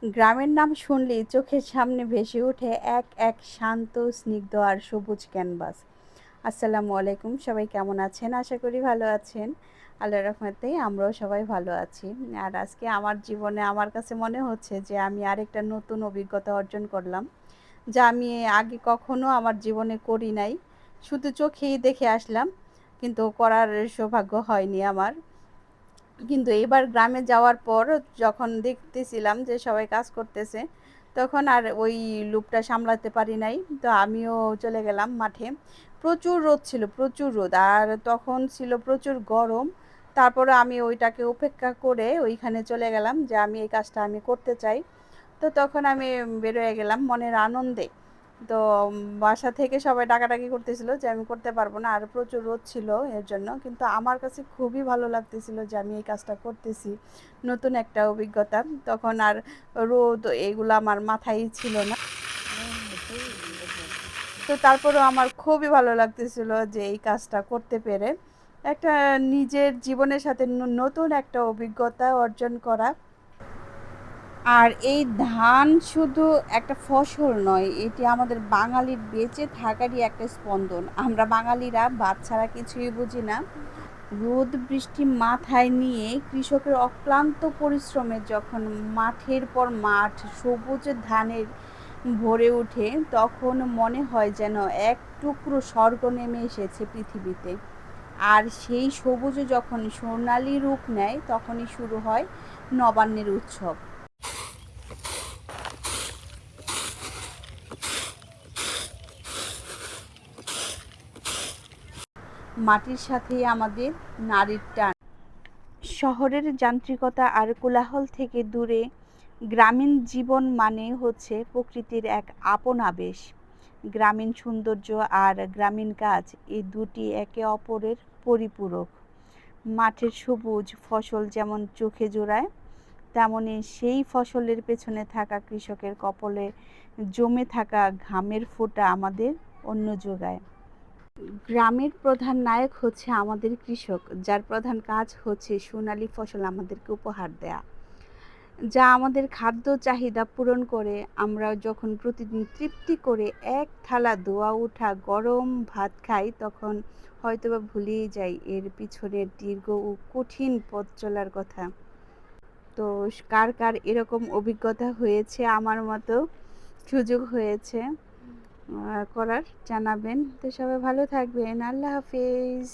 গ্রামের নাম শুনলেই চোখের সামনে ভেসে ওঠে এক এক শান্ত, স্নিগ্ধ আর সবুজ ক্যানভাস। আসসালামু আলাইকুম, সবাই কেমন আছেন? আশা করি ভালো আছেন। আল্লাহর রহমতে আমরাও সবাই ভালো আছি। আর আজকে আমার জীবনে আমার কাছে মনে হচ্ছে যে আমি আরেকটা নতুন অভিজ্ঞতা অর্জন করলাম, যা আমি আগে কখনো আমার জীবনে করি নাই। শুধু চোখেই দেখে আসলাম, কিন্তু করার সৌভাগ্য হয়নি আমার। কিন্তু এবার গ্রামে যাওয়ার পর যখন দেখতেছিলাম যে সবাই কাজ করতেছে, তখন আর ওই লোভটা সামলাতে পারি নাই। তো আমিও চলে গেলাম মাঠে। প্রচুর রোদ ছিল, প্রচুর রোদ, আর তখন ছিল প্রচুর গরম। তারপরে আমি ওইটাকে উপেক্ষা করে ওইখানে চলে গেলাম যে আমি এই কাজটা আমি করতে চাই। তো তখন আমি বেরোয় গেলাম মনের আনন্দে। তো বাসা থেকে সবাই ডাকাডাকি করতেছিল যে আমি করতে পারবো না, আর প্রচুর রোদ ছিল এর জন্য। কিন্তু আমার কাছে খুবই ভালো লাগতেছিল যে আমি এই কাজটা করতেছি, নতুন একটা অভিজ্ঞতা। তখন আর রোদ এগুলো আমার মাথায় ছিল না। তো তারপরেও আমার খুবই ভালো লাগতেছিল যে এই কাজটা করতে পেরে একটা নিজের জীবনের সাথে নতুন একটা অভিজ্ঞতা অর্জন করা। আর এই ধান শুধু একটা ফসল নয়, এটি আমাদের বাঙালির বেঁচে থাকারই একটা স্পন্দন। আমরা বাঙালিরা ভাত ছাড়া কিছুই বুঝি না। রোদ বৃষ্টি মাথায় নিয়ে কৃষকের অক্লান্ত পরিশ্রমে যখন মাঠের পর মাঠ সবুজ ধানের ভরে ওঠে, তখন মনে হয় যেন এক টুকরো স্বর্গ নেমে এসেছে পৃথিবীতে। আর সেই সবুজে যখন সোনালি রূপ নেয়, তখনই শুরু হয় নবান্নের উৎসব। মাটির সাথেই আমাদের নারীর টান। শহরের যান্ত্রিকতা আর কোলাহল থেকে দূরে গ্রামীণ জীবন মানে হচ্ছে প্রকৃতির এক আপন আবেশ। গ্রামীণ সৌন্দর্য আর গ্রামীণ কাজ, এই দুটি একে অপরের পরিপূরক। মাঠের সবুজ ফসল যেমন চোখে জোড়ায়, তেমনি সেই ফসলের পেছনে থাকা কৃষকের কপালে জমে থাকা ঘামের ফোঁটা আমাদের অন্ন যোগায়। গ্রামের প্রধান নায়ক হচ্ছে আমাদের কৃষক, যার প্রধান কাজ হচ্ছে সোনালী ফসল আমাদেরকে উপহার দেয়া, যা আমাদের খাদ্য চাহিদা পূরণ করে। আমরা যখন প্রতিদিন তৃপ্তি করে এক থালা ধোয়া ওঠা গরম ভাত খাই, তখন হয়তোবা ভুলেই যাই এর পিছনের দীর্ঘ ও কঠিন পথ চলার কথা। তো কার কার এরকম অভিজ্ঞতা হয়েছে আমার মতো, সুযোগ হয়েছে করার, জানাবেন। তো সবাই ভালো থাকবেন। আল্লাহ হাফেজ।